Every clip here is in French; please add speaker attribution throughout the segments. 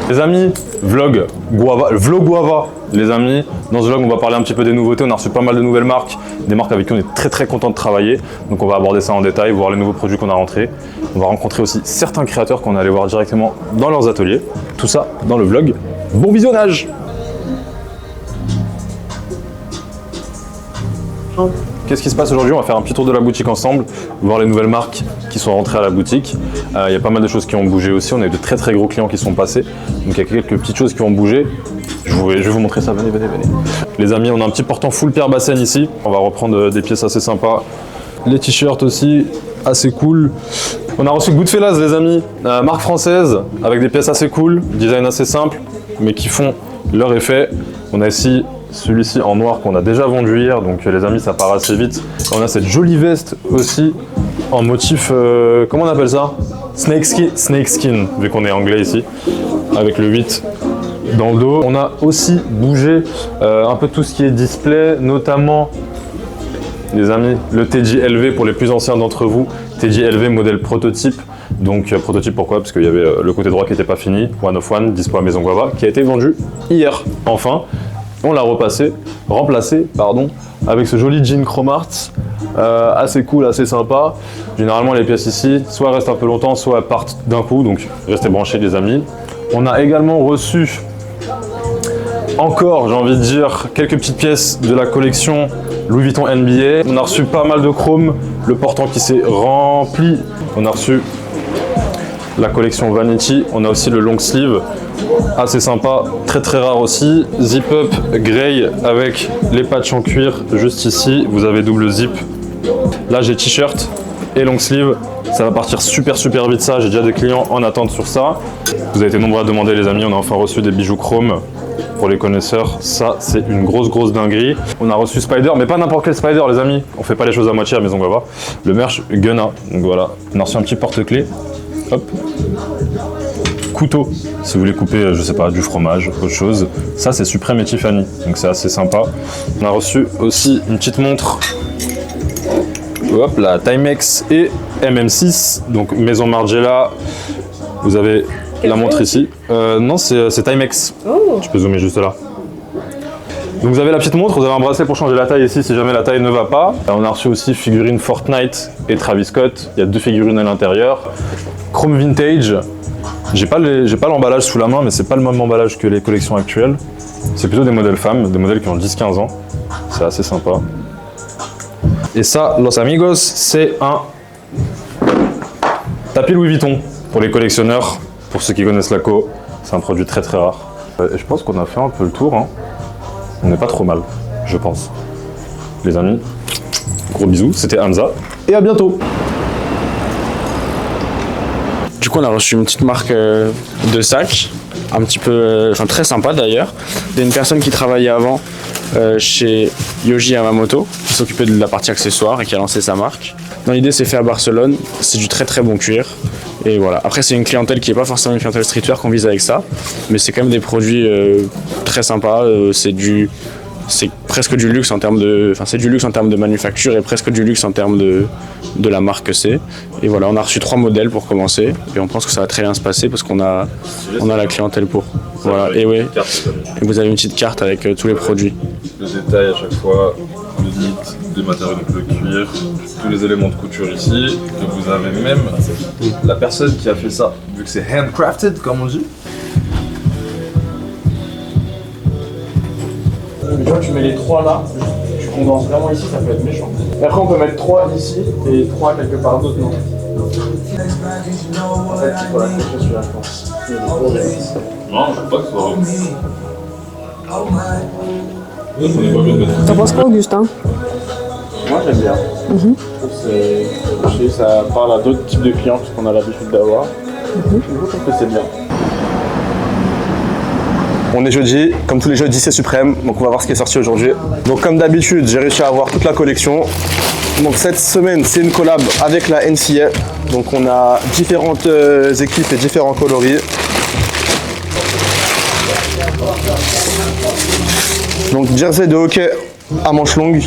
Speaker 1: Les amis, vlog Guava, les amis. Dans ce vlog, on va parler un petit peu des nouveautés. On a reçu pas mal de nouvelles marques, des marques avec qui on est très content de travailler. Donc on va aborder ça en détail, voir les nouveaux produits qu'on a rentrés. On va rencontrer aussi certains créateurs qu'on est allé voir directement dans leurs ateliers. Tout ça dans le vlog. Bon visionnage! Qu'est-ce qui se passe aujourd'hui? On va faire un petit tour de la boutique ensemble, voir les nouvelles marques qui sont rentrées à la boutique. Il y a pas mal de choses qui ont bougé aussi. On a eu de très gros clients qui sont passés. Donc il y a quelques petites choses qui ont bougé. Je vais vous montrer ça. Venez. Les amis, on a un petit portant full paire bassine ici. On va reprendre des pièces assez sympas. Les t-shirts aussi, assez cool. On a reçu Goodfellas, les amis. Marque française, avec des pièces assez cool, design assez simple, mais qui font leur effet. On a ici celui-ci en noir qu'on a déjà vendu hier, donc les amis, ça part assez vite. On a cette jolie veste aussi en motif, comment on appelle ça? Snake skin, vu qu'on est anglais ici, avec le 8 dans le dos. On a aussi bougé un peu tout ce qui est display, notamment, les amis, le TJ-LV pour les plus anciens d'entre vous. TJ-LV modèle prototype. Donc prototype pourquoi? Parce qu'il y avait le côté droit qui n'était pas fini, One of One, dispo à Maison Guava, qui a été vendu hier, enfin. On l'a remplacé, avec ce joli jean Chromart, assez cool, assez sympa. Généralement les pièces ici, soit restent un peu longtemps, soit partent d'un coup, donc restez branchés les amis. On a également reçu encore, j'ai envie de dire, quelques petites pièces de la collection Louis Vuitton NBA. On a reçu pas mal de chrome, le portant qui s'est rempli. On a reçu la collection Vanity, on a aussi le long sleeve, assez sympa, très rare aussi. Zip up grey avec les patchs en cuir juste ici, vous avez double zip. Là j'ai t-shirt et long sleeve, ça va partir super vite ça, j'ai déjà des clients en attente sur ça. Vous avez été nombreux à demander les amis, on a enfin reçu des bijoux chrome. Pour les connaisseurs, ça c'est une grosse dinguerie. On a reçu Spider, mais pas n'importe quel Spider les amis, on fait pas les choses à moitié à Maison Guava. Le merch Gunna, donc voilà, on a reçu un petit porte-clés. Hop. Couteau, si vous voulez couper, je sais pas, du fromage, autre chose. Ça, c'est Supreme et Tiffany, donc c'est assez sympa. On a reçu aussi une petite montre. Hop, la Timex et MM6, donc Maison Margiela. Vous avez la montre ici. Non, c'est Timex. Oh. Tu peux zoomer juste là. Donc vous avez la petite montre, vous avez un bracelet pour changer la taille ici si jamais la taille ne va pas. On a reçu aussi figurines Fortnite et Travis Scott. Il y a 2 figurines à l'intérieur. Chrome Vintage. J'ai pas l'emballage sous la main, mais c'est pas le même emballage que les collections actuelles. C'est plutôt des modèles femmes, des modèles qui ont 10-15 ans. C'est assez sympa. Et ça, Los Amigos, c'est un tapis Louis Vuitton pour les collectionneurs, pour ceux qui connaissent la co. C'est un produit très rare. Et je pense qu'on a fait un peu le tour. Hein. On n'est pas trop mal, je pense. Les amis, gros bisous, c'était Hamza. Et à bientôt.
Speaker 2: Du coup, on a reçu une petite marque de sac, un petit peu, très sympa d'ailleurs. Il y a une personne qui travaillait avant chez Yohji Yamamoto, qui s'occupait de la partie accessoires et qui a lancé sa marque. Dans l'idée, c'est fait à Barcelone, c'est du très bon cuir. Et voilà. Après, c'est une clientèle qui n'est pas forcément une clientèle streetwear qu'on vise avec ça, mais c'est quand même des produits très sympas. C'est presque du luxe en termes de, c'est du luxe en termes de manufacture et presque du luxe en termes de la marque que c'est. Et voilà, on a reçu 3 modèles pour commencer et on pense que ça va très bien se passer parce qu'on a la clientèle pour. Voilà. Et oui. Et vous avez une petite carte avec tous les produits.
Speaker 3: Le détail à chaque fois, le knit, des matériaux donc le cuir, tous les éléments de couture ici. Et vous avez même la personne qui a fait ça, vu que c'est handcrafted comme on dit.
Speaker 2: Tu vois, tu mets les 3 là, tu condenses vraiment ici, ça peut être méchant. Et après, on peut mettre 3 ici et 3 quelque part d'autre, non. En fait, il faut la coucher celui-là, je pense.
Speaker 3: Non, je sais pas que ce soit
Speaker 4: T'en penses quoi, Augustin?
Speaker 2: Moi, j'aime bien. Je sais, ça parle à d'autres types de clients qu'on a l'habitude d'avoir. Je trouve que c'est bien.
Speaker 5: On est jeudi, comme tous les jeudis c'est Suprême, donc on va voir ce qui est sorti aujourd'hui. Donc comme d'habitude, j'ai réussi à avoir toute la collection. Donc cette semaine, c'est une collab avec la NCA. Donc on a différentes équipes et différents coloris. Donc jersey de hockey à manches longues.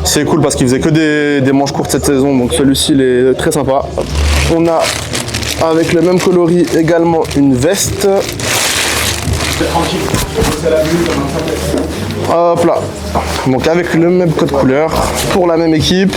Speaker 5: C'est cool parce qu'il faisait que des manches courtes cette saison, donc celui-ci il est très sympa. On a avec le même coloris également une veste. Hop là. Donc avec le même code couleur pour la même équipe.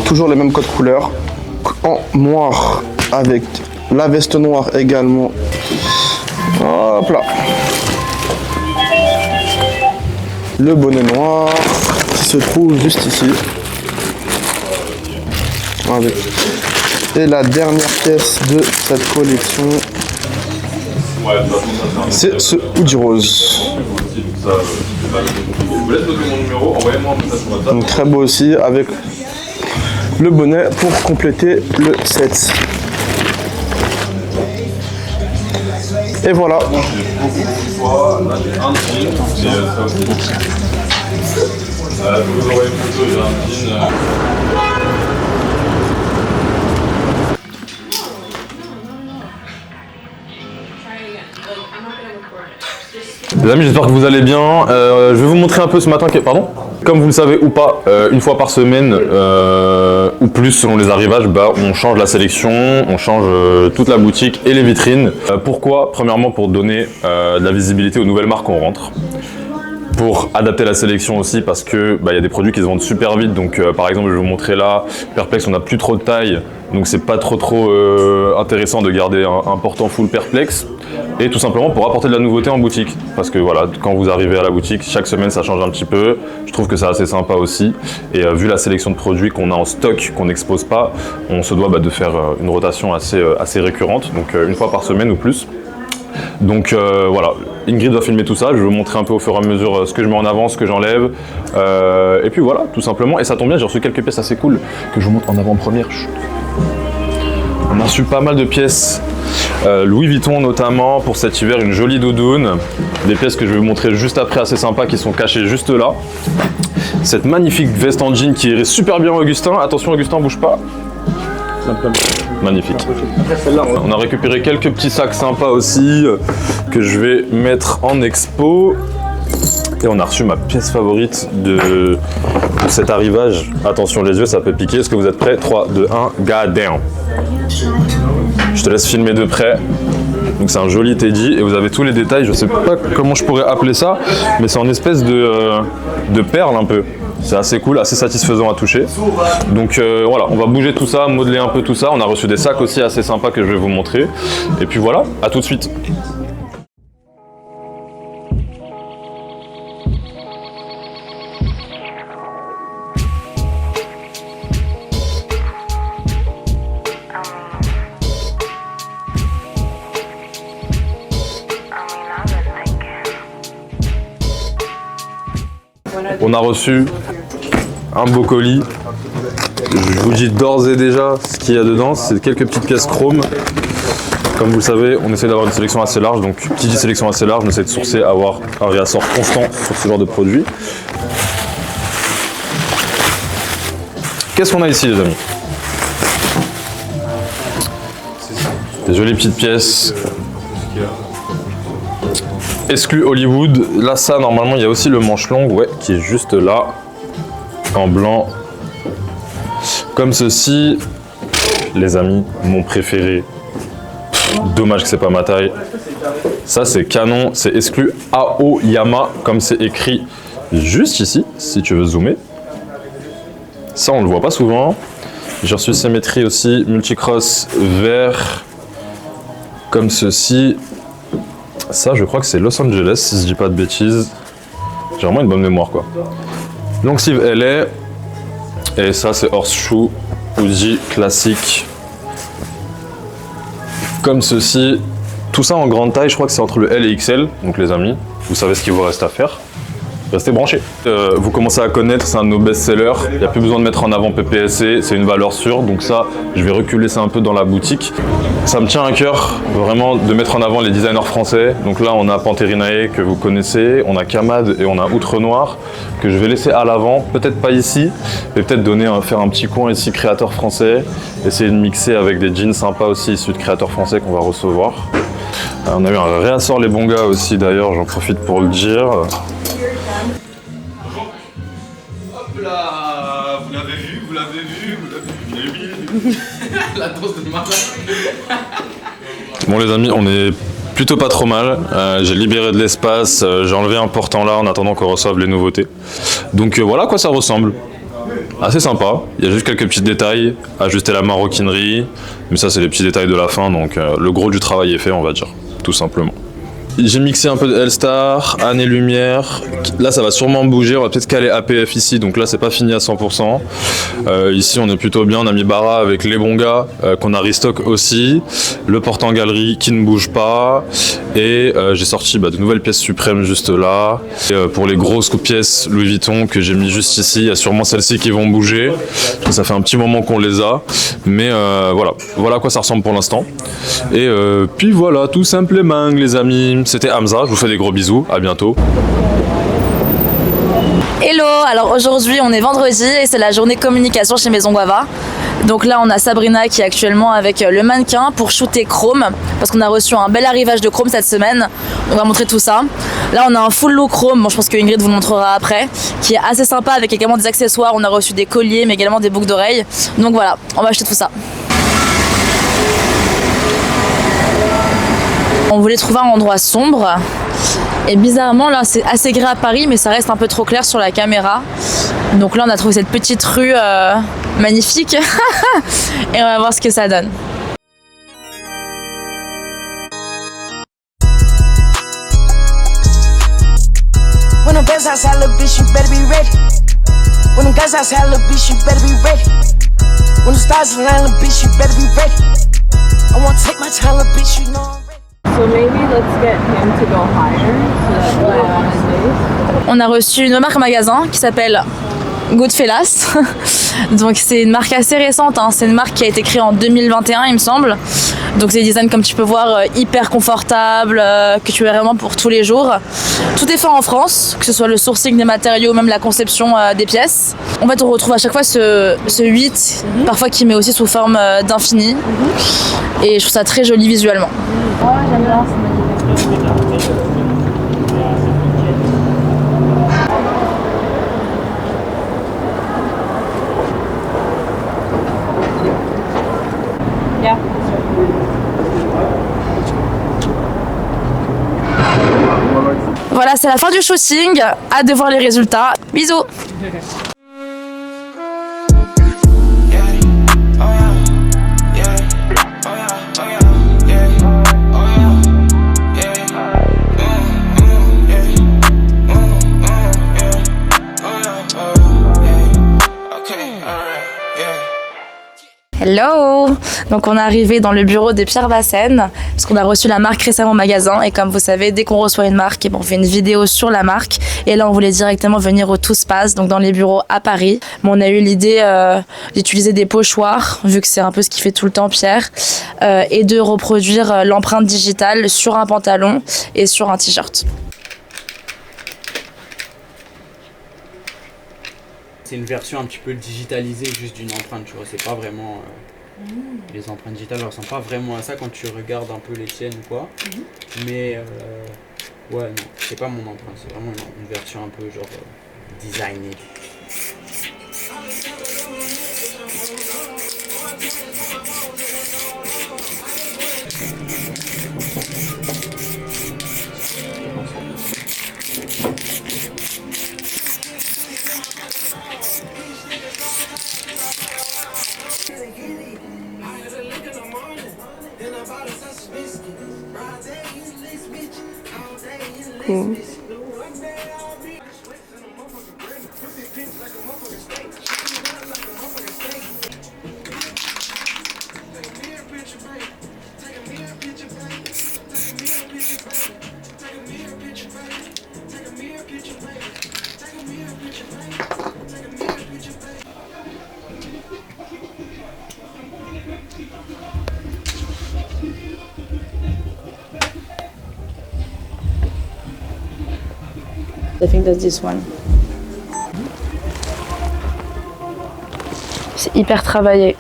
Speaker 5: Toujours le même code couleur. En noir avec la veste noire également. Hop là. Le bonnet noir qui se trouve juste ici. Avec. Et la dernière pièce de cette collection, c'est ce hoodie rose.
Speaker 3: Je vous laisse noter mon numéro, envoyez-moi un message sur WhatsApp.
Speaker 5: Donc très beau aussi avec le bonnet pour compléter le set. Et voilà.
Speaker 3: Là, j'ai un jean, et ça aussi. Je vous envoie une photo, j'ai un jean.
Speaker 1: Les amis, j'espère que vous allez bien. Je vais vous montrer un peu ce matin. Pardon ? Comme vous le savez ou pas, une fois par semaine ou plus selon les arrivages, on change la sélection, on change toute la boutique et les vitrines. Pourquoi ? Premièrement, pour donner de la visibilité aux nouvelles marques qu'on rentre. Pour adapter la sélection aussi, parce que y a des produits qui se vendent super vite. Donc par exemple, je vais vous montrer là, Perplex, on n'a plus trop de taille, donc c'est pas trop intéressant de garder un portant full Perplex. Et tout simplement pour apporter de la nouveauté en boutique. Parce que voilà, quand vous arrivez à la boutique, chaque semaine ça change un petit peu. Je trouve que c'est assez sympa aussi. Et vu la sélection de produits qu'on a en stock, qu'on n'expose pas, on se doit de faire une rotation assez récurrente, donc une fois par semaine ou plus. Donc voilà, Ingrid va filmer tout ça, je vais vous montrer un peu au fur et à mesure ce que je mets en avant, ce que j'enlève. Et puis voilà, tout simplement. Et ça tombe bien, j'ai reçu quelques pièces assez cool que je vous montre en avant-première. On a reçu pas mal de pièces. Louis Vuitton notamment, pour cet hiver, une jolie doudoune. Des pièces que je vais vous montrer juste après, assez sympas, qui sont cachées juste là. Cette magnifique veste en jean qui irait super bien Augustin. Attention Augustin, bouge pas. Magnifique. On a récupéré quelques petits sacs sympas aussi que je vais mettre en expo. Et on a reçu ma pièce favorite de cet arrivage. Attention les yeux, ça peut piquer. Est-ce que vous êtes prêts ? 3, 2, 1, God damn. Je te laisse filmer de près. Donc c'est un joli teddy et vous avez tous les détails. Je sais pas comment je pourrais appeler ça, mais c'est en espèce de perle un peu. C'est assez cool, assez satisfaisant à toucher. Donc voilà, on va bouger tout ça, modeler un peu tout ça. On a reçu des sacs aussi assez sympas que je vais vous montrer. Et puis voilà, à tout de suite. On a reçu un beau colis. Je vous dis d'ores et déjà ce qu'il y a dedans. C'est quelques petites pièces chrome. Comme vous le savez, on essaie d'avoir une sélection assez large. Donc, qui dit sélection assez large, on essaie de sourcer, avoir un réassort constant sur ce genre de produit. Qu'est-ce qu'on a ici, les amis? Des jolies petites pièces. Exclu Hollywood. Là, ça, normalement, il y a aussi le manche long, ouais, qui est juste là, en blanc. Comme ceci. Les amis, mon préféré. Dommage que c'est pas ma taille. Ça, c'est canon. C'est exclu Aoyama, comme c'est écrit juste ici, si tu veux zoomer. Ça, on le voit pas souvent. J'ai reçu Symétrie aussi, multicross vert, comme ceci. Ça, je crois que c'est Los Angeles, si je dis pas de bêtises. J'ai vraiment une bonne mémoire, quoi. Long sleeve LA. Et ça, c'est Horseshoe, hoodie classique. Comme ceci. Tout ça en grande taille, je crois que c'est entre le L et XL. Donc les amis, vous savez ce qu'il vous reste à faire. Restez branchés. Vous commencez à connaître, c'est un de nos best-sellers. Il n'y a plus besoin de mettre en avant PPSC, c'est une valeur sûre. Donc ça, je vais reculer ça un peu dans la boutique. Ça me tient à cœur, vraiment, de mettre en avant les designers français. Donc là, on a Pantherinae, que vous connaissez. On a Kamad et on a Outre Noir, que je vais laisser à l'avant. Peut-être pas ici, mais peut-être faire un petit coin ici, créateur français. Essayer de mixer avec des jeans sympas aussi, issus de créateurs français qu'on va recevoir. On a eu un réassort les bons gars aussi, d'ailleurs, j'en profite pour le dire.
Speaker 3: Hop là, vous l'avez vu, vous l'avez vu, vous l'avez vu.
Speaker 2: La danse de malade.
Speaker 1: Bon les amis, on est plutôt pas trop mal. J'ai libéré de l'espace, j'ai enlevé un portant là en attendant qu'on reçoive les nouveautés. Donc voilà à quoi ça ressemble. Assez sympa, il y a juste quelques petits détails, ajuster la maroquinerie, mais ça c'est les petits détails de la fin, donc le gros du travail est fait on va dire, tout simplement. J'ai mixé un peu de L-Star, Année Lumière. Là, ça va sûrement bouger. On va peut-être caler APF ici. Donc là, c'est pas fini à 100%. Ici, on est plutôt bien. On a mis Bara avec les bons gars qu'on a restock aussi. Le porte-en-galerie qui ne bouge pas. Et j'ai sorti de nouvelles pièces suprêmes juste là. Et, pour les grosses pièces Louis Vuitton que j'ai mis juste ici, il y a sûrement celles-ci qui vont bouger. Donc, ça fait un petit moment qu'on les a. Mais voilà à quoi ça ressemble pour l'instant. Et puis voilà, tout simplement, les amis. C'était Hamza, je vous fais des gros bisous, à bientôt.
Speaker 6: Hello, alors aujourd'hui on est vendredi et c'est la journée communication chez Maison Guava. Donc là on a Sabrina qui est actuellement avec le mannequin pour shooter Chrome parce qu'on a reçu un bel arrivage de Chrome cette semaine. On va montrer tout ça. Là on a un full look Chrome, bon je pense que Ingrid vous le montrera après, qui est assez sympa avec également des accessoires. On a reçu des colliers mais également des boucles d'oreilles. Donc voilà, on va acheter tout ça. On voulait trouver un endroit sombre et bizarrement là c'est assez gris à Paris mais ça reste un peu trop clair sur la caméra. Donc là on a trouvé cette petite rue magnifique et on va voir ce que ça donne. When the guys outside, little bitch, you better be ready. When the guys outside, little bitch, you better be ready. When the stars align, little bitch, you better be ready. I wanna take my time, little bitch, you know I'm ready.
Speaker 4: So maybe let's get him to go higher so that we're on his face.
Speaker 6: On a reçu une marque magasin qui s'appelle Goodfellas. Donc c'est une marque assez récente, hein. C'est une marque qui a été créée en 2021 il me semble. Donc c'est des designs comme tu peux voir hyper confortables, que tu veux vraiment pour tous les jours. Tout est fait en France, que ce soit le sourcing des matériaux, même la conception des pièces. En fait on retrouve à chaque fois ce 8, parfois qui met aussi sous forme d'infini. Et je trouve ça très joli visuellement.
Speaker 4: Oh, j'aime bien, c'est magnifique. Yeah.
Speaker 6: Voilà, c'est la fin du shooting. Hâte de voir les résultats. Bisous. Hello! Donc on est arrivé dans le bureau de Pierre Vassen parce qu'on a reçu la marque récemment au magasin et comme vous savez, dès qu'on reçoit une marque, on fait une vidéo sur la marque et là on voulait directement venir au Tout se passe, donc dans les bureaux à Paris. Mais on a eu l'idée d'utiliser des pochoirs, vu que c'est un peu ce qu'il fait tout le temps Pierre, et de reproduire l'empreinte digitale sur un pantalon et sur un t-shirt.
Speaker 2: C'est une version un petit peu digitalisée juste d'une empreinte, tu vois, c'est pas vraiment... Les empreintes digitales ne ressemblent pas vraiment à ça quand tu regardes un peu les tiennes ou quoi. Mais ouais, non, c'est pas mon empreinte, c'est vraiment une version un peu genre designée.
Speaker 4: Cool.
Speaker 6: I think that's this one. C'est hyper travaillé.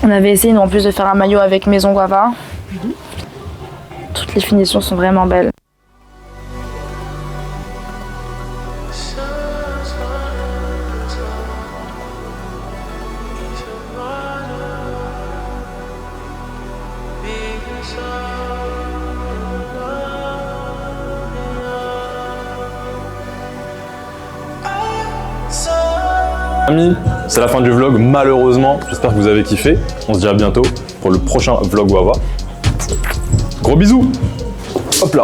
Speaker 6: On avait essayé nous, en plus de faire un maillot avec Maison Guava. Toutes les finitions sont vraiment belles.
Speaker 1: Amis, c'est la fin du vlog, malheureusement. J'espère que vous avez kiffé. On se dit à bientôt pour le prochain vlog Wawa. Gros bisous. Hop là.